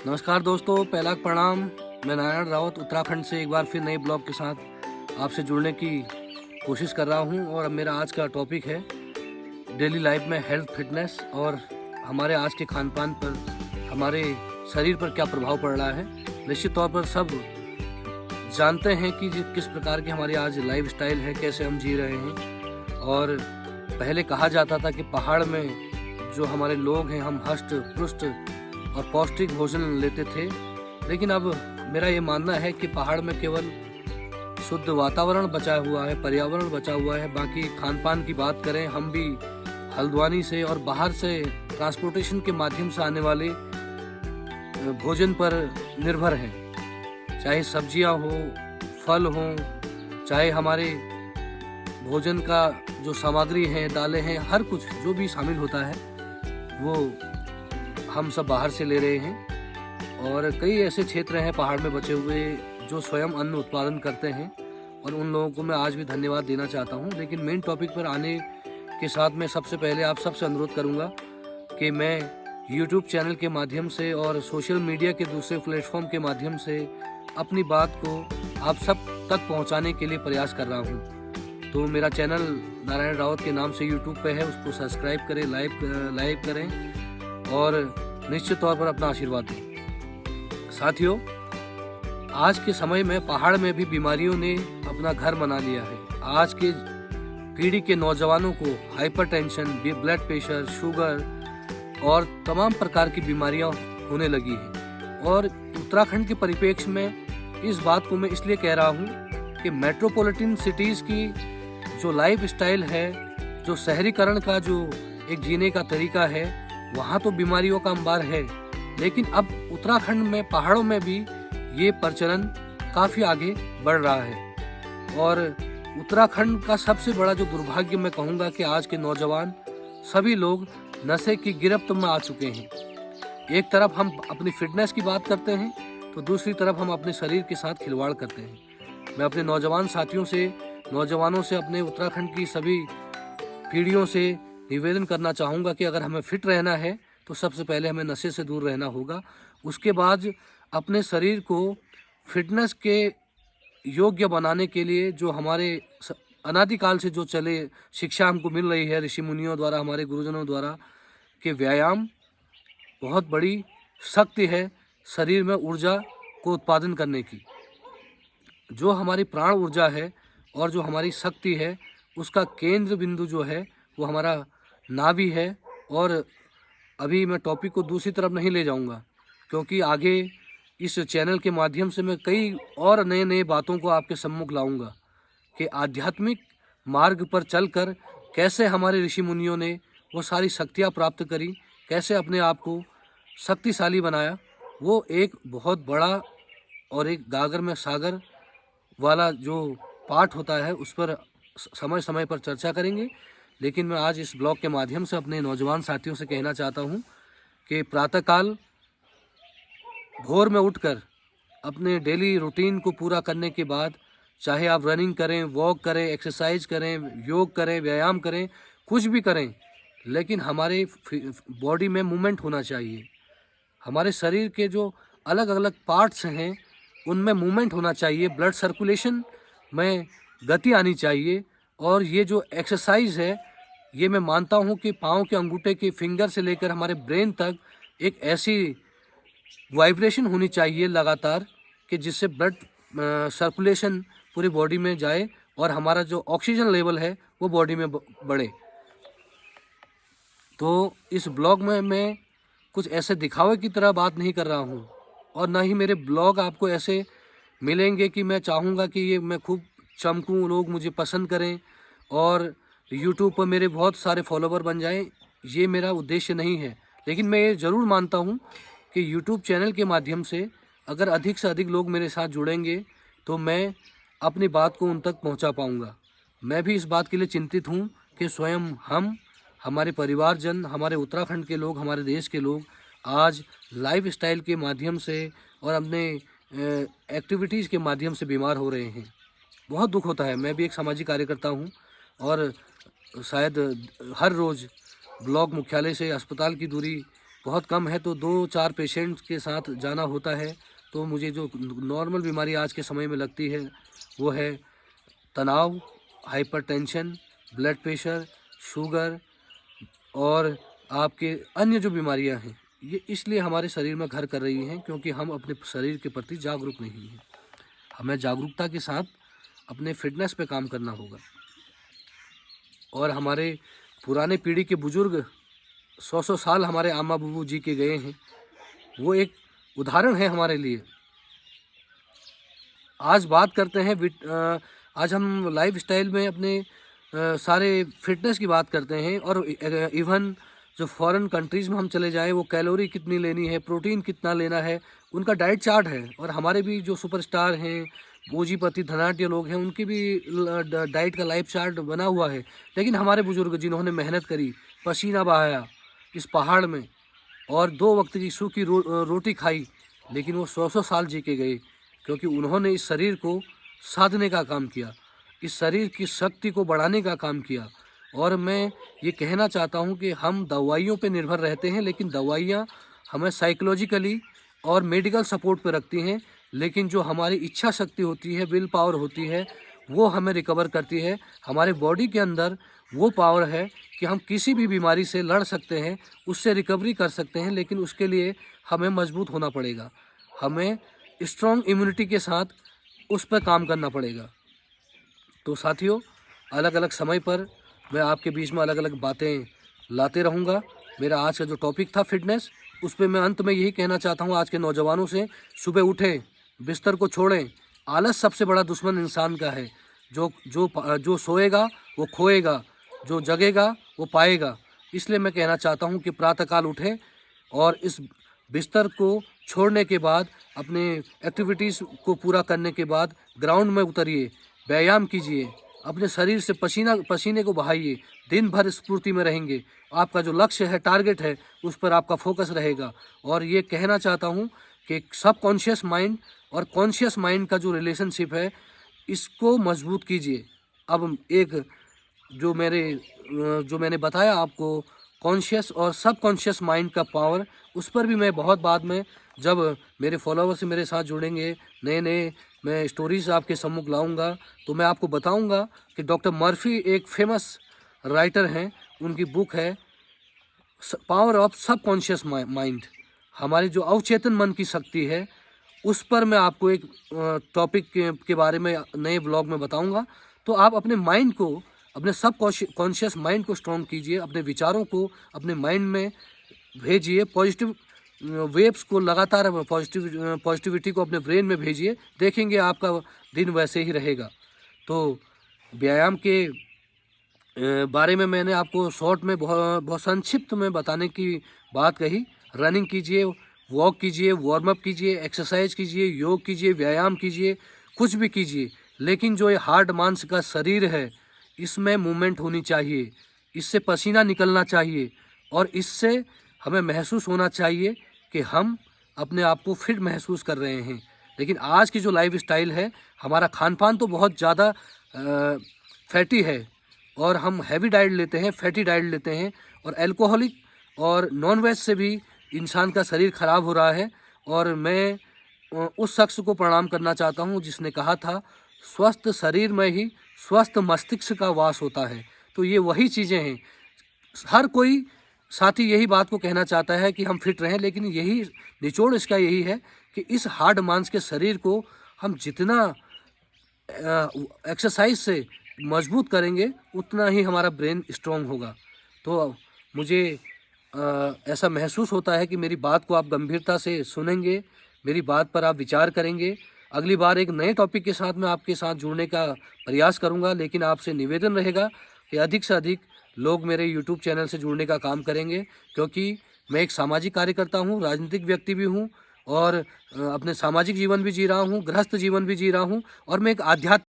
नमस्कार दोस्तों, पहला प्रणाम। मैं नारायण रावत उत्तराखंड से एक बार फिर नए ब्लॉग के साथ आपसे जुड़ने की कोशिश कर रहा हूं। और अब मेरा आज का टॉपिक है डेली लाइफ में हेल्थ फिटनेस और हमारे आज के खान पान पर हमारे शरीर पर क्या प्रभाव पड़ रहा है। निश्चित तौर पर सब जानते हैं कि किस प्रकार की हमारी आज लाइफ स्टाइल है, कैसे हम जी रहे हैं। और पहले कहा जाता था कि पहाड़ में जो हमारे लोग हैं हम हष्ट पुष्ट और पौष्टिक भोजन लेते थे, लेकिन अब मेरा ये मानना है कि पहाड़ में केवल शुद्ध वातावरण बचा हुआ है, पर्यावरण बचा हुआ है। बाकी खान पान की बात करें, हम भी हल्द्वानी से और बाहर से ट्रांसपोर्टेशन के माध्यम से आने वाले भोजन पर निर्भर हैं। चाहे सब्जियां हो, फल हों, चाहे हमारे भोजन का जो सामग्री है, दालें हैं, हर कुछ जो भी शामिल होता है वो हम सब बाहर से ले रहे हैं। और कई ऐसे क्षेत्र हैं पहाड़ में बचे हुए जो स्वयं अन्न उत्पादन करते हैं, और उन लोगों को मैं आज भी धन्यवाद देना चाहता हूं। लेकिन मेन टॉपिक पर आने के साथ मैं सबसे पहले आप सबसे अनुरोध करूंगा कि मैं यूट्यूब चैनल के माध्यम से और सोशल मीडिया के दूसरे प्लेटफॉर्म के माध्यम से अपनी बात को आप सब तक पहुंचाने के लिए प्रयास कर रहा हूं। तो मेरा चैनल नारायण रावत के नाम से यूट्यूब पे है, उसको सब्सक्राइब करें, लाइक करें और निश्चित तौर पर अपना आशीर्वाद दें। साथियों, आज के समय में पहाड़ में भी बीमारियों ने अपना घर बना लिया है। आज के पीढ़ी के नौजवानों को हाइपरटेंशन, ब्लड प्रेशर, शुगर और तमाम प्रकार की बीमारियां होने लगी हैं। और उत्तराखंड के परिप्रेक्ष्य में इस बात को मैं इसलिए कह रहा हूं कि मेट्रोपॉलिटन सिटीज़ की जो लाइफ स्टाइल है, जो शहरीकरण का जो एक जीने का तरीका है, वहाँ तो बीमारियों का अंबार है। लेकिन अब उत्तराखंड में पहाड़ों में भी ये प्रचलन काफ़ी आगे बढ़ रहा है। और उत्तराखंड का सबसे बड़ा जो दुर्भाग्य मैं कहूँगा कि आज के नौजवान सभी लोग नशे की गिरफ्त में आ चुके हैं। एक तरफ हम अपनी फिटनेस की बात करते हैं तो दूसरी तरफ हम अपने शरीर के साथ खिलवाड़ करते हैं। मैं अपने नौजवानों से अपने उत्तराखंड की सभी पीढ़ियों से निवेदन करना चाहूँगा कि अगर हमें फिट रहना है तो सबसे पहले हमें नशे से दूर रहना होगा। उसके बाद अपने शरीर को फिटनेस के योग्य बनाने के लिए जो हमारे अनादिकाल से जो चले शिक्षा हमको मिल रही है ऋषि मुनियों द्वारा, हमारे गुरुजनों द्वारा, कि व्यायाम बहुत बड़ी शक्ति है शरीर में ऊर्जा को उत्पादन करने की। जो हमारी प्राण ऊर्जा है और जो हमारी शक्ति है, उसका केंद्र बिंदु जो है वो हमारा नाभि है। और अभी मैं टॉपिक को दूसरी तरफ नहीं ले जाऊंगा, क्योंकि आगे इस चैनल के माध्यम से मैं कई और नए बातों को आपके सम्मुख लाऊंगा कि आध्यात्मिक मार्ग पर चलकर कैसे हमारे ऋषि मुनियों ने वो सारी शक्तियाँ प्राप्त करी, कैसे अपने आप को शक्तिशाली बनाया। वो एक बहुत बड़ा और एक गागर में सागर वाला जो पाठ होता है उस पर समय समय पर चर्चा करेंगे। लेकिन मैं आज इस ब्लॉग के माध्यम से अपने नौजवान साथियों से कहना चाहता हूं कि प्रातःकाल भोर में उठकर अपने डेली रूटीन को पूरा करने के बाद, चाहे आप रनिंग करें, वॉक करें, एक्सरसाइज करें, योग करें, व्यायाम करें, कुछ भी करें, लेकिन हमारे बॉडी में मूवमेंट होना चाहिए। हमारे शरीर के जो अलग अलग पार्ट्स हैं उनमें मूवमेंट होना चाहिए, ब्लड सर्कुलेशन में गति आनी चाहिए। और ये जो एक्सरसाइज है, ये मैं मानता हूँ कि पाँव के अंगूठे के फिंगर से लेकर हमारे ब्रेन तक एक ऐसी वाइब्रेशन होनी चाहिए लगातार कि जिससे ब्लड सर्कुलेशन पूरी बॉडी में जाए और हमारा जो ऑक्सीजन लेवल है वो बॉडी में बढ़े। तो इस ब्लॉग में मैं कुछ ऐसे दिखावे की तरह बात नहीं कर रहा हूँ, और ना ही मेरे ब्लॉग आपको ऐसे मिलेंगे कि मैं चाहूँगा कि ये मैं खूब चमकूँ, लोग मुझे पसंद करें और यूट्यूब पर मेरे बहुत सारे फॉलोवर बन जाएं। ये मेरा उद्देश्य नहीं है। लेकिन मैं ये ज़रूर मानता हूँ कि यूट्यूब चैनल के माध्यम से अगर अधिक से अधिक लोग मेरे साथ जुड़ेंगे तो मैं अपनी बात को उन तक पहुँचा पाऊँगा। मैं भी इस बात के लिए चिंतित हूँ कि स्वयं हम, हमारे परिवारजन, हमारे उत्तराखंड के लोग, हमारे देश के लोग आज लाइफ स्टाइल के माध्यम से और अपने एक्टिविटीज़ के माध्यम से बीमार हो रहे हैं। बहुत दुख होता है। मैं भी एक सामाजिक कार्यकर्ता हूँ और शायद हर रोज़ ब्लॉक मुख्यालय से अस्पताल की दूरी बहुत कम है तो 2-4 पेशेंट के साथ जाना होता है। तो मुझे जो नॉर्मल बीमारी आज के समय में लगती है वो है तनाव, हाइपरटेंशन, ब्लड प्रेशर, शुगर और आपके अन्य जो बीमारियां हैं, ये इसलिए हमारे शरीर में घर कर रही हैं क्योंकि हम अपने शरीर के प्रति जागरूक नहीं हैं। हमें जागरूकता के साथ अपने फिटनेस पे काम करना होगा। और हमारे पुराने पीढ़ी के बुजुर्ग 100-100 साल हमारे अम्मा बुबू जी के गए हैं, वो एक उदाहरण है हमारे लिए। आज बात करते हैं आज हम लाइफ स्टाइल में अपने सारे फिटनेस की बात करते हैं। और इवन जो फॉरेन कंट्रीज़ में हम चले जाएं, वो कैलोरी कितनी लेनी है, प्रोटीन कितना लेना है, उनका डाइट चार्ट है। और हमारे भी जो सुपरस्टार हैं, पूंजीपति धनाढ्य लोग हैं, उनकी भी डाइट का लाइफ चार्ट बना हुआ है। लेकिन हमारे बुजुर्ग जिन्होंने मेहनत करी, पसीना बहाया इस पहाड़ में और 2 वक्त की सूखी रोटी खाई, लेकिन वो 100-100 साल जी के गए क्योंकि उन्होंने इस शरीर को साधने का काम किया, इस शरीर की शक्ति को बढ़ाने का काम किया। और मैं ये कहना चाहता हूँ कि हम दवाइयों पे निर्भर रहते हैं, लेकिन दवाइयाँ हमें साइकोलॉजिकली और मेडिकल सपोर्ट पे रखती हैं, लेकिन जो हमारी इच्छा शक्ति होती है, विल पावर होती है, वो हमें रिकवर करती है। हमारे बॉडी के अंदर वो पावर है कि हम किसी भी बीमारी से लड़ सकते हैं, उससे रिकवरी कर सकते हैं, लेकिन उसके लिए हमें मजबूत होना पड़ेगा। हमें स्ट्रॉन्ग इम्यूनिटी के साथ उस पर काम करना पड़ेगा। तो साथियों, अलग अलग समय पर मैं आपके बीच में अलग अलग बातें लाते रहूँगा। मेरा आज का जो टॉपिक था फिटनेस, उस पर मैं अंत में यही कहना चाहता हूँ आज के नौजवानों से, सुबह उठें, बिस्तर को छोड़ें। आलस सबसे बड़ा दुश्मन इंसान का है। जो सोएगा वो खोएगा, जो जगेगा वो पाएगा। इसलिए मैं कहना चाहता हूँ कि प्रातःकाल उठें और इस बिस्तर को छोड़ने के बाद, अपने एक्टिविटीज़ को पूरा करने के बाद ग्राउंड में उतरिए, व्यायाम कीजिए, अपने शरीर से पसीने को बहाइए। दिन भर स्फूर्ति में रहेंगे। आपका जो लक्ष्य है, टारगेट है, उस पर आपका फोकस रहेगा। और ये कहना चाहता हूँ कि सबकॉन्शियस माइंड और कॉन्शियस माइंड का जो रिलेशनशिप है, इसको मजबूत कीजिए। अब एक जो मैंने बताया आपको, कॉन्शियस और सबकॉन्शियस माइंड का पावर, उस पर भी मैं बहुत बाद में, जब मेरे फॉलोअर्स मेरे साथ जुड़ेंगे, नए मैं स्टोरीज आपके सम्मुख लाऊंगा, तो मैं आपको बताऊंगा कि डॉक्टर मर्फी एक फेमस राइटर हैं, उनकी बुक है पावर ऑफ सबकॉन्शियस माइंड। हमारी जो अवचेतन मन की शक्ति है, उस पर मैं आपको एक टॉपिक के बारे में नए ब्लॉग में बताऊंगा। तो आप अपने माइंड को, अपने सब कॉन्शियस माइंड को स्ट्रॉन्ग कीजिए, अपने विचारों को अपने माइंड में भेजिए, पॉजिटिव वेव्स को लगातार पॉजिटिविटी को अपने ब्रेन में भेजिए। देखेंगे आपका दिन वैसे ही रहेगा। तो व्यायाम के बारे में मैंने आपको शॉर्ट में बहुत संक्षिप्त में बताने की बात कही। रनिंग कीजिए, वॉक कीजिए, वार्म अप कीजिए, एक्सरसाइज कीजिए, योग कीजिए, व्यायाम कीजिए, कुछ भी कीजिए, लेकिन जो ये हार्ड मांस का शरीर है, इसमें मूवमेंट होनी चाहिए, इससे पसीना निकलना चाहिए और इससे हमें महसूस होना चाहिए कि हम अपने आप को फिट महसूस कर रहे हैं। लेकिन आज की जो लाइफ स्टाइल है, हमारा खान पान तो बहुत ज़्यादा फैटी है और हम हैवी डाइट लेते हैं, फैटी डाइट लेते हैं, और एल्कोहलिक और नॉन वेज से भी इंसान का शरीर ख़राब हो रहा है। और मैं उस शख्स को प्रणाम करना चाहता हूँ जिसने कहा था, स्वस्थ शरीर में ही स्वस्थ मस्तिष्क का वास होता है। तो ये वही चीज़ें हैं। हर कोई साथी यही बात को कहना चाहता है कि हम फिट रहें, लेकिन यही निचोड़ इसका यही है कि इस हार्ड मांस के शरीर को हम जितना एक्सरसाइज से मजबूत करेंगे, उतना ही हमारा ब्रेन स्ट्रांग होगा। तो मुझे ऐसा महसूस होता है कि मेरी बात को आप गंभीरता से सुनेंगे, मेरी बात पर आप विचार करेंगे। अगली बार एक नए टॉपिक के साथ मैं आपके साथ जुड़ने का प्रयास करूंगा, लेकिन आपसे निवेदन रहेगा कि अधिक से अधिक लोग मेरे YouTube चैनल से जुड़ने का काम करेंगे, क्योंकि मैं एक सामाजिक कार्यकर्ता हूँ, राजनीतिक व्यक्ति भी हूँ और अपने सामाजिक जीवन भी जी रहा हूँ, गृहस्थ जीवन भी जी रहा हूँ, और मैं एक आध्यात्मिक